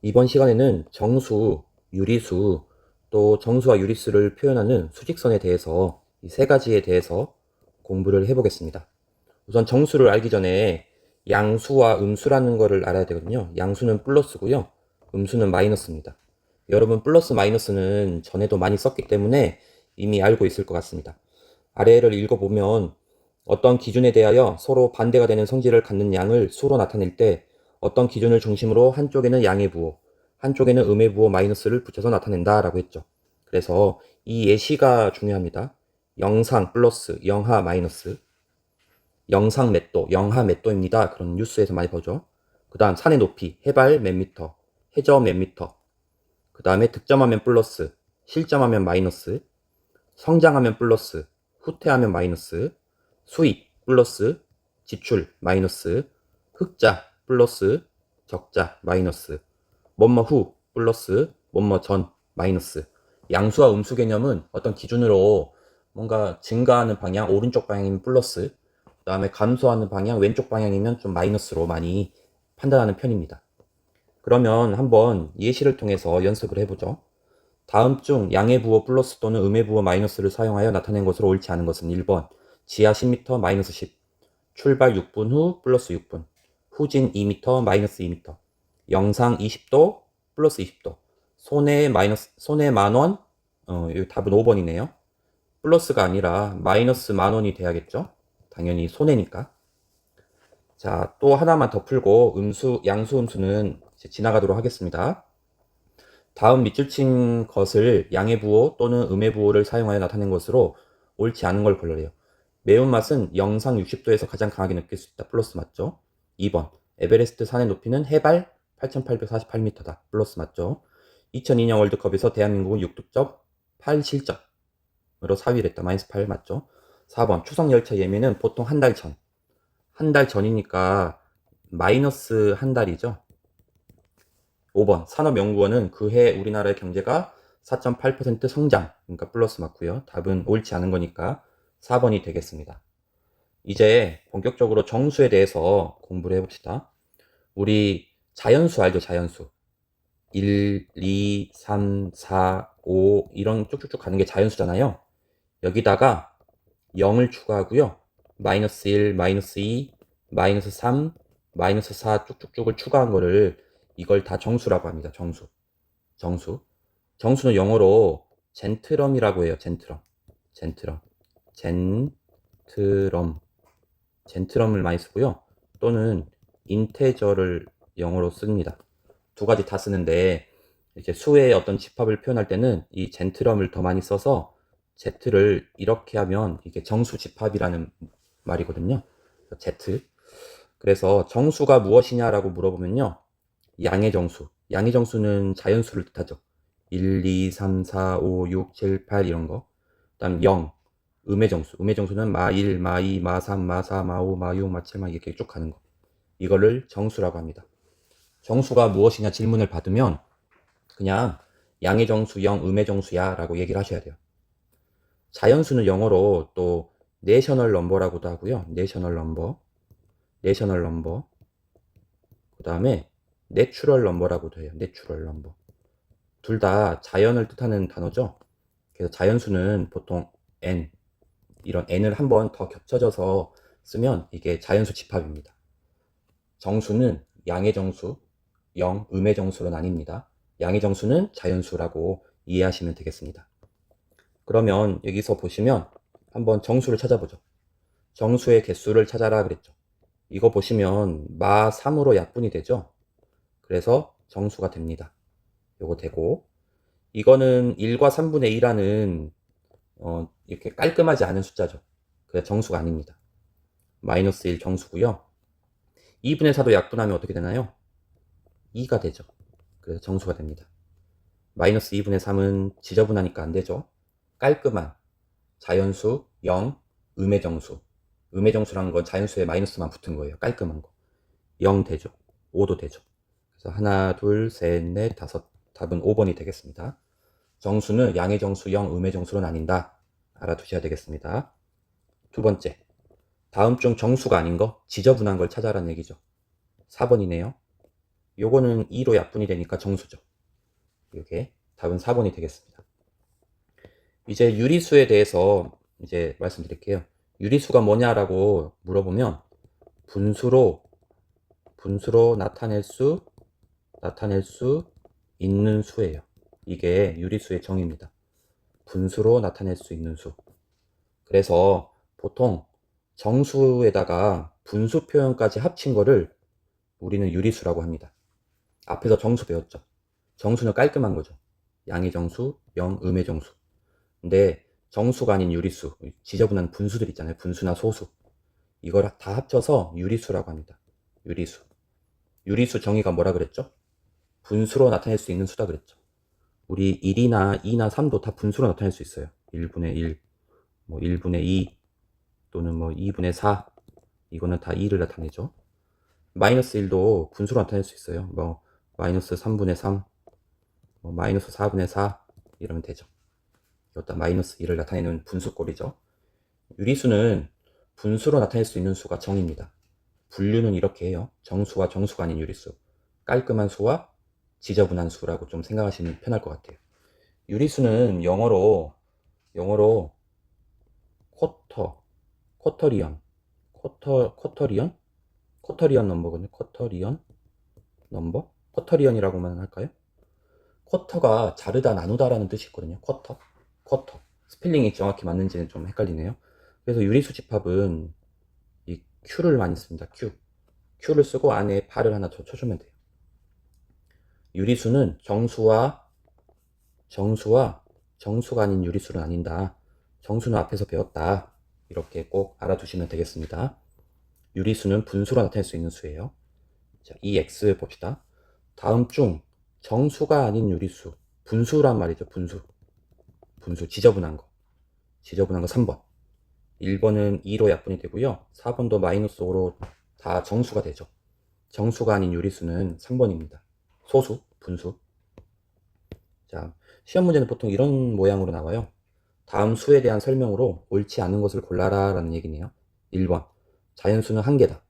이번 시간에는 정수, 유리수, 또 정수와 유리수를 표현하는 수직선에 대해서 이 세 가지에 대해서 공부를 해보겠습니다. 우선 정수를 알기 전에 양수와 음수라는 것을 알아야 되거든요. 양수는 플러스고요. 음수는 마이너스입니다. 여러분 플러스 마이너스는 전에도 많이 썼기 때문에 이미 알고 있을 것 같습니다. 아래를 읽어보면 어떤 기준에 대하여 서로 반대가 되는 성질을 갖는 양을 수로 나타낼 때 어떤 기준을 중심으로 한쪽에는 양의 부호, 한쪽에는 음의 부호 마이너스를 붙여서 나타낸다 라고 했죠. 그래서 이 예시가 중요합니다. 영상 플러스 영하 마이너스, 영상 몇 도, 영하 몇 도입니다. 그런 뉴스에서 많이 보죠. 그 다음 산의 높이, 해발 몇 미터, 해저 몇 미터, 그 다음에 득점하면 플러스, 실점하면 마이너스, 성장하면 플러스, 후퇴하면 마이너스, 수입 플러스, 지출 마이너스, 흑자 플러스, 적자 마이너스, 뭐뭐 후 플러스, 뭐뭐 전 마이너스. 양수와 음수 개념은 어떤 기준으로 뭔가 증가하는 방향 오른쪽 방향이면 플러스, 그 다음에 감소하는 방향 왼쪽 방향이면 좀 마이너스로 많이 판단하는 편입니다. 그러면 한번 예시를 통해서 연습을 해보죠. 다음 중 양의 부호 플러스 또는 음의 부호 마이너스를 사용하여 나타낸 것으로 옳지 않은 것은 1번 지하 10m 마이너스 10, 출발 6분 후 플러스 6분, 후진 2m 마이너스 2m, 영상 20도 플러스 20도, 손해 만원. 이 답은 5번이네요. 플러스가 아니라 마이너스 만원이 돼야겠죠. 당연히 손해니까. 자, 또 하나만 더 풀고 양수 음수는 지나가도록 하겠습니다. 다음 밑줄 친 것을 양의 부호 또는 음의 부호를 사용하여 나타낸 것으로 옳지 않은 걸 골라래요. 매운맛은 영상 60도에서 가장 강하게 느낄 수 있다. 플러스 맞죠? 2번 에베레스트 산의 높이는 해발 8,848m다. 플러스 맞죠? 2002년 월드컵에서 대한민국은 6득점 8실점으로 4위를 했다. 마이너스 8 맞죠? 4번 추석 열차 예매는 보통 한 달 전. 한 달 전이니까 마이너스 한 달이죠. 5번 산업연구원은 그해 우리나라의 경제가 4.8% 성장, 그러니까 플러스 맞고요. 답은 옳지 않은 거니까 4번이 되겠습니다. 이제 본격적으로 정수에 대해서 공부를 해봅시다. 우리 자연수 알죠? 자연수. 1, 2, 3, 4, 5 이런 쭉쭉쭉 가는 게 자연수잖아요. 여기다가 0을 추가하고요. 마이너스 1, 마이너스 2, 마이너스 3, 마이너스 4 쭉쭉쭉을 추가한 거를 이걸 다 정수라고 합니다. 정수. 정수. 정수는 영어로 젠트럼이라고 해요. 젠트럼. 젠트럼. 젠트럼. 젠트럼을 많이 쓰고요. 또는 인테저를 영어로 씁니다. 두 가지 다 쓰는데 이렇게 수의 어떤 집합을 표현할 때는 이 젠트럼을 더 많이 써서 Z를 이렇게 하면 이게 정수 집합이라는 말이거든요. Z. 그래서 정수가 무엇이냐라고 물어보면요. 양의 정수. 양의 정수는 자연수를 뜻하죠. 1, 2, 3, 4, 5, 6, 7, 8 이런 거. 그다음 0. 음의 정수. 음의 정수는 마 1, 마 2, 마 3, 마 4, 마 5, 마 6, 마 7, 마 이렇게 쭉 가는 거. 이거를 정수라고 합니다. 정수가 무엇이냐 질문을 받으면 그냥 양의 정수 0, 음의 정수야 라고 얘기를 하셔야 돼요. 자연수는 영어로 또 내셔널 넘버라고도 하고요. 내셔널 넘버. 내셔널 넘버. 그 다음에 내추럴 넘버라고도 해요. 내추럴 넘버. 둘 다 자연을 뜻하는 단어죠. 그래서 자연수는 보통 n, 이런 n을 한 번 더 겹쳐져서 쓰면 이게 자연수 집합입니다. 정수는 양의 정수, 0, 음의 정수로 나뉩니다. 양의 정수는 자연수라고 이해하시면 되겠습니다. 그러면 여기서 보시면 한번 정수를 찾아보죠. 정수의 개수를 찾아라 그랬죠. 이거 보시면 마 3으로 약분이 되죠. 그래서 정수가 됩니다. 요거 되고, 이거는 1과 3분의 2라는 이렇게 깔끔하지 않은 숫자죠. 그래서 정수가 아닙니다. 마이너스 1 정수고요. 2분의 4도 약분하면 어떻게 되나요? 2가 되죠. 그래서 정수가 됩니다. 마이너스 2분의 3은 지저분하니까 안 되죠. 깔끔한 자연수 0, 음의 정수. 음의 정수라는 건 자연수에 마이너스만 붙은 거예요. 깔끔한 거. 0 되죠. 5도 되죠. 그래서 하나, 둘, 셋, 넷, 다섯. 답은 5번이 되겠습니다. 정수는 양의 정수 0, 음의 정수로 나뉜다. 알아두셔야 되겠습니다. 두 번째. 다음 중 정수가 아닌 거, 지저분한 걸 찾아라는 얘기죠. 4번이네요. 요거는 2로 약분이 되니까 정수죠. 이게 답은 4번이 되겠습니다. 이제 유리수에 대해서 이제 말씀드릴게요. 유리수가 뭐냐라고 물어보면 분수로 나타낼 수 있는 수예요. 이게 유리수의 정의입니다. 분수로 나타낼 수 있는 수. 그래서 보통 정수에다가 분수 표현까지 합친 거를 우리는 유리수라고 합니다. 앞에서 정수 배웠죠. 정수는 깔끔한 거죠. 양의 정수, 영, 음의 정수. 근데 정수가 아닌 유리수, 지저분한 분수들 있잖아요. 분수나 소수. 이걸 다 합쳐서 유리수라고 합니다. 유리수. 유리수 정의가 뭐라 그랬죠? 분수로 나타낼 수 있는 수다 그랬죠. 우리 1이나 2나 3도 다 분수로 나타낼 수 있어요. 1분의 1, 뭐 1분의 2, 또는 뭐 2분의 4. 이거는 다 2를 나타내죠. 마이너스 1도 분수로 나타낼 수 있어요. 뭐 마이너스 3분의 3, 뭐 마이너스 4분의 4 이러면 되죠. 이것도 마이너스 1을 나타내는 분수꼴이죠. 유리수는 분수로 나타낼 수 있는 수가 정입니다. 분류는 이렇게 해요. 정수와 정수가 아닌 유리수. 깔끔한 수와 지저분한 수라고 좀 생각하시면 편할 것 같아요. 유리수는 영어로 쿼터리언 넘버거든요. 쿼터리언 넘버? 쿼터리언이라고만 할까요? 쿼터가 자르다 나누다라는 뜻이 있거든요. 쿼터. 스펠링이 정확히 맞는지는 좀 헷갈리네요. 그래서 유리수 집합은 이 Q를 많이 씁니다. Q를 쓰고 안에 발을 하나 더 쳐주면 돼요. 유리수는 정수가 아닌 유리수를 나뉜다. 정수는 앞에서 배웠다. 이렇게 꼭 알아두시면 되겠습니다. 유리수는 분수로 나타낼 수 있는 수예요. 자, 이 X 봅시다. 다음 중 정수가 아닌 유리수. 분수란 말이죠. 분수. 지저분한 거 3번. 1번은 2로 약분이 되고요. 4번도 마이너스 5로 다 정수가 되죠. 정수가 아닌 유리수는 3번입니다. 소수, 분수. 자, 시험 문제는 보통 이런 모양으로 나와요. 다음 수에 대한 설명으로 옳지 않은 것을 골라라 라는 얘기네요. 1번, 자연수는 1개다.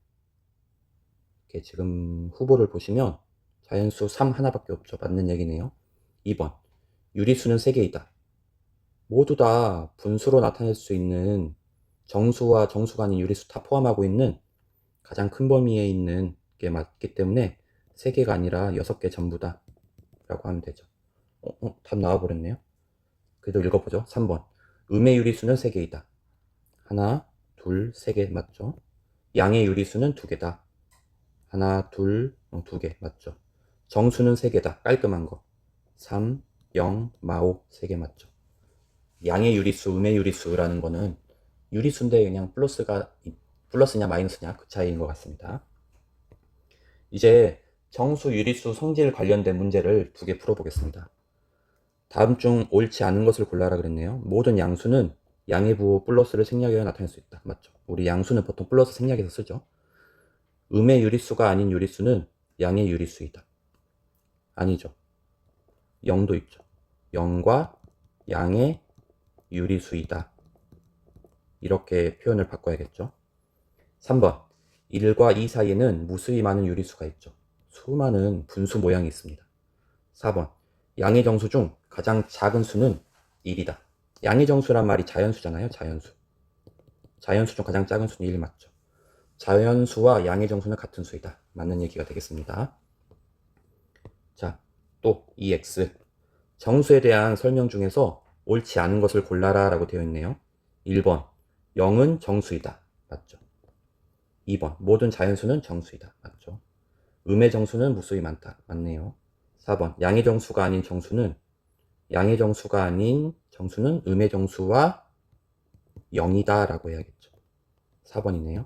이렇게 지금 후보를 보시면 자연수 3 하나밖에 없죠. 맞는 얘기네요. 2번, 유리수는 3개이다. 모두 다 분수로 나타낼 수 있는 정수와 정수가 아닌 유리수 다 포함하고 있는 가장 큰 범위에 있는 게 맞기 때문에 3개가 아니라 6개 전부다 라고 하면 되죠. 답 나와버렸네요. 그래도 읽어보죠. 3번, 음의 유리수는 3개이다. 하나, 둘, 3개 맞죠? 양의 유리수는 2개다. 하나, 둘, 2개 맞죠? 정수는 3개다. 깔끔한 거. 3, 0, 마오 3개 맞죠? 양의 유리수, 음의 유리수라는 거는 유리수인데 그냥 플러스냐 마이너스냐 그 차이인 것 같습니다. 이제 정수, 유리수, 성질 관련된 문제를 2개 풀어보겠습니다. 다음 중 옳지 않은 것을 골라라 그랬네요. 모든 양수는 양의 부호 플러스를 생략하여 나타낼 수 있다. 맞죠? 우리 양수는 보통 플러스 생략해서 쓰죠. 음의 유리수가 아닌 유리수는 양의 유리수이다. 아니죠. 0도 있죠. 0과 양의 유리수이다. 이렇게 표현을 바꿔야겠죠. 3번, 1과 2 사이에는 무수히 많은 유리수가 있죠. 수많은 분수 모양이 있습니다. 4번, 양의 정수 중 가장 작은 수는 1이다. 양의 정수란 말이 자연수잖아요. 자연수 중 가장 작은 수는 1 맞죠. 자연수와 양의 정수는 같은 수이다. 맞는 얘기가 되겠습니다. 자, 또 EX. 정수에 대한 설명 중에서 옳지 않은 것을 골라라 라고 되어 있네요. 1번, 0은 정수이다. 맞죠. 2번, 모든 자연수는 정수이다. 맞죠. 음의 정수는 무수히 많다. 맞네요. 4번, 양의 정수가 아닌 정수는 음의 정수와 0이다 라고 해야겠죠. 4번이네요.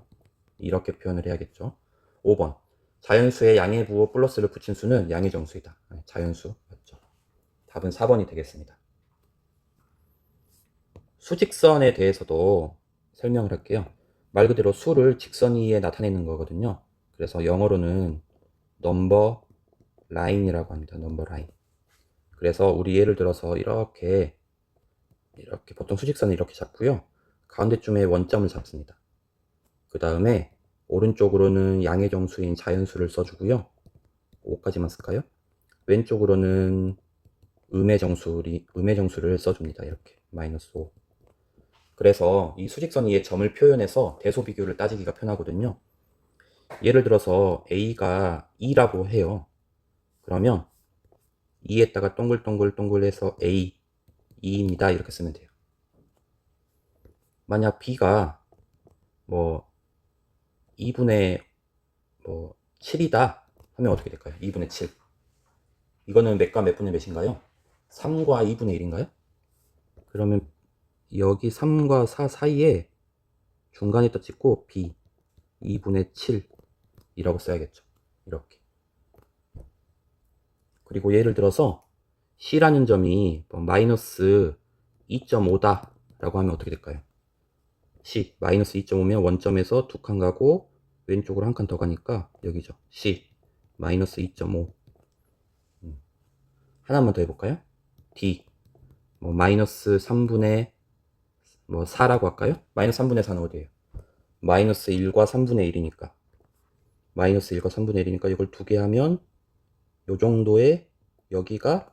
이렇게 표현을 해야겠죠. 5번, 자연수에 양의 부호 플러스를 붙인 수는 양의 정수이다. 자연수 맞죠. 답은 4번이 되겠습니다. 수직선에 대해서도 설명을 할게요. 말 그대로 수를 직선 위에 나타내는 거거든요. 그래서 영어로는 넘버 라인이라고 합니다. 넘버 라인. 그래서 우리 예를 들어서 이렇게 보통 수직선을 이렇게 잡고요. 가운데쯤에 원점을 잡습니다. 그 다음에 오른쪽으로는 양의 정수인 자연수를 써주고요. 5까지만 쓸까요? 왼쪽으로는 음의 정수를 써줍니다. 이렇게 마이너스 5. 그래서 이 수직선 위에 점을 표현해서 대소 비교를 따지기가 편하거든요. 예를 들어서 A가 2라고 해요. 그러면 2에다가 동글동글동글해서 A 2입니다. 이렇게 쓰면 돼요. 만약 B가 뭐 2분의 7이다 하면 어떻게 될까요? 2분의 7. 이거는 몇과 몇 분의 몇인가요? 3과 2분의 1인가요? 그러면 여기 3과 4 사이에 중간에다 찍고 B 2분의 7이라고 써야겠죠. 이렇게. 그리고 예를 들어서 C라는 점이 마이너스 2.5다 라고 하면 어떻게 될까요? C 마이너스 2.5면 원점에서 두 칸 가고 왼쪽으로 한 칸 더 가니까 여기죠. C 마이너스 2.5. 하나만 더 해볼까요? D 마이너스 3분의 4라고 할까요? 마이너스 3분의 4는 어디예요? 마이너스 1과 3분의 1이니까 마이너스 1과 3분의 1이니까 이걸 두 개 하면 요 정도의 여기가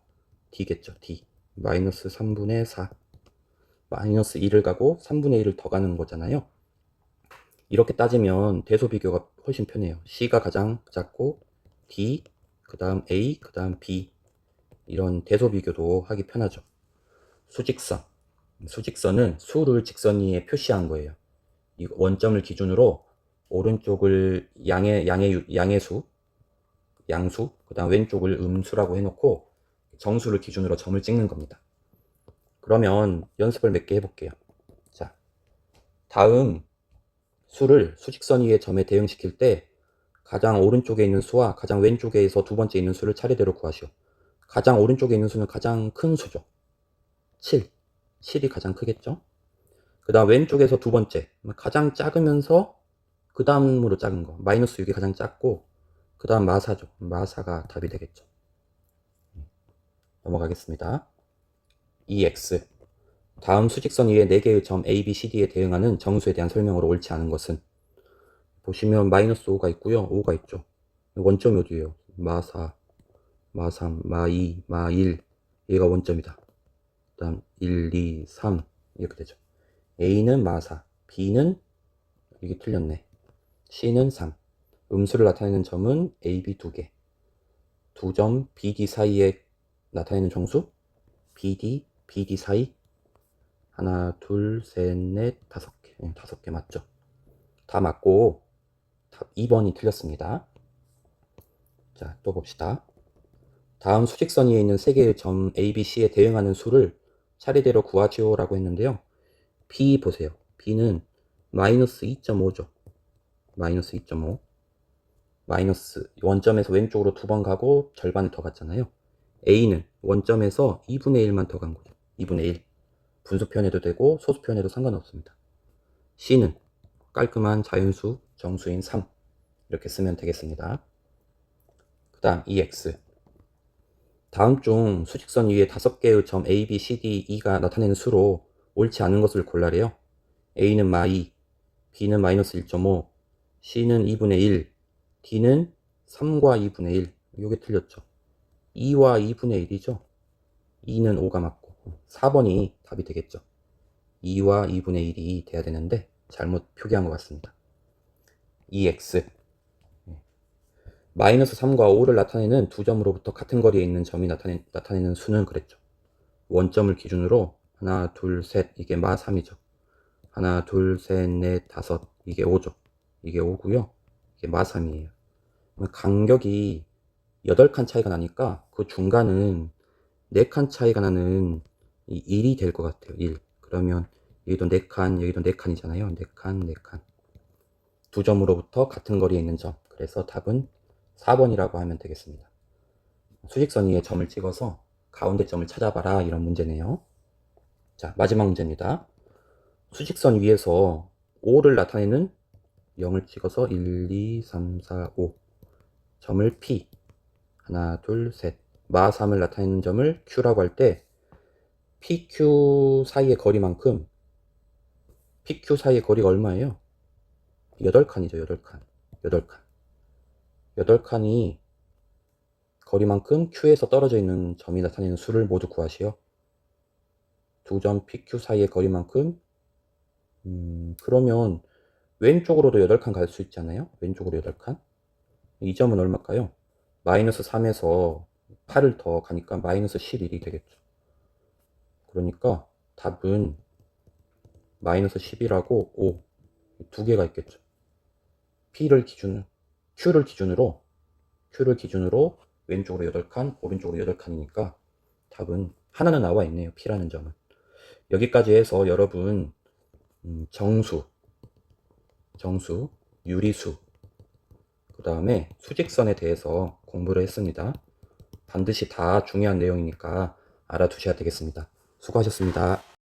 D겠죠. D 마이너스 3분의 4 마이너스 1을 가고 3분의 1을 더 가는 거잖아요. 이렇게 따지면 대소 비교가 훨씬 편해요. C가 가장 작고 D, 그 다음 A, 그 다음 B 이런 대소 비교도 하기 편하죠. 수직선은 수를 직선 위에 표시한 거예요. 이 원점을 기준으로 오른쪽을 양수, 그 다음 왼쪽을 음수라고 해놓고 정수를 기준으로 점을 찍는 겁니다. 그러면 연습을 몇 개 해볼게요. 자, 다음 수를 수직선 위의 점에 대응시킬 때 가장 오른쪽에 있는 수와 가장 왼쪽에서 두 번째 있는 수를 차례대로 구하시오. 가장 오른쪽에 있는 수는 가장 큰 수죠. 7이 가장 크겠죠. 그 다음 왼쪽에서 두 번째 가장 작으면서 그 다음으로 작은 거 마이너스 6이 가장 작고 그 다음 마사죠. 마사가 답이 되겠죠. 넘어가겠습니다. EX 다음 수직선 위에 4개의 점 A, B, C, D에 대응하는 정수에 대한 설명으로 옳지 않은 것은 보시면 마이너스 5가 있고요. 5가 있죠. 원점이 어디예요? 마4, 마3, 마2, 마1 얘가 원점이다. 그 다음 1, 2, 3 이렇게 되죠. A는 마4, B는 이게 틀렸네. C는 3. 음수를 나타내는 점은 A, B 두 개. 두 점 BD 사이에 나타내는 정수 BD, BD 사이 하나, 둘, 셋, 넷, 5개. 5개 맞죠? 다 맞고 답 2번이 틀렸습니다. 자, 또 봅시다. 다음 수직선 위에 있는 3개의 점 A, B, C에 대응하는 수를 차례대로 구하지요 라고 했는데요. B 보세요. B는 마이너스 2.5죠. 마이너스 2.5. 마이너스 원점에서 왼쪽으로 두 번 가고 절반을 더 갔잖아요. A는 원점에서 2분의 1만 더 간 거죠. 2분의 1. 분수 표현해도 되고 소수 표현해도 상관없습니다. C는 깔끔한 자연수 정수인 3 이렇게 쓰면 되겠습니다. 그 다음 EX 다음 중 수직선 위에 5개의 점 A, B, C, D, E가 나타내는 수로 옳지 않은 것을 골라래요. A는 마2, B는 마이너스 1.5, C는 2분의 1, D는 3과 2분의 1. 이게 틀렸죠. 2와 2분의 1이죠. 2는 5가 맞고 4번이 답이 되겠죠. 2와 2분의 1이 돼야 되는데 잘못 표기한 것 같습니다. EX 마이너스 3과 5를 나타내는 두 점으로부터 같은 거리에 있는 점이 나타내는 수는 그랬죠. 원점을 기준으로 하나, 둘, 셋 이게 마 3이죠. 하나, 둘, 셋, 넷, 5 이게 5죠. 이게 5고요. 이게 마 3이에요. 간격이 8칸 차이가 나니까 그 중간은 4칸 차이가 나는 1이 될 것 같아요. 1. 그러면 여기도 4칸, 여기도 4칸이잖아요. 4칸, 4칸. 두 점으로부터 같은 거리에 있는 점. 그래서 답은 4번이라고 하면 되겠습니다. 수직선 위에 점을 찍어서 가운데 점을 찾아봐라 이런 문제네요. 자, 마지막 문제입니다. 수직선 위에서 5를 나타내는 0을 찍어서 1, 2, 3, 4, 5 점을 P 하나, 둘, 셋 마 3을 나타내는 점을 Q라고 할 때 PQ 사이의 거리만큼 PQ 사이의 거리가 얼마예요? 8칸이죠. 8칸 8칸이 거리만큼 Q에서 떨어져 있는 점이 나타내는 수를 모두 구하시오. 두 점 PQ 사이의 거리만큼 그러면 왼쪽으로도 8칸 갈 수 있잖아요. 왼쪽으로 8칸. 이 점은 얼마일까요? 마이너스 3에서 8을 더 가니까 마이너스 11이 되겠죠. 그러니까 답은 마이너스 10이라고 5 두 개가 있겠죠. Q를 기준으로 왼쪽으로 8칸, 오른쪽으로 8칸이니까 답은 하나는 나와 있네요. P라는 점은. 여기까지 해서 여러분 정수, 유리수, 그 다음에 수직선에 대해서 공부를 했습니다. 반드시 다 중요한 내용이니까 알아두셔야 되겠습니다. 수고하셨습니다.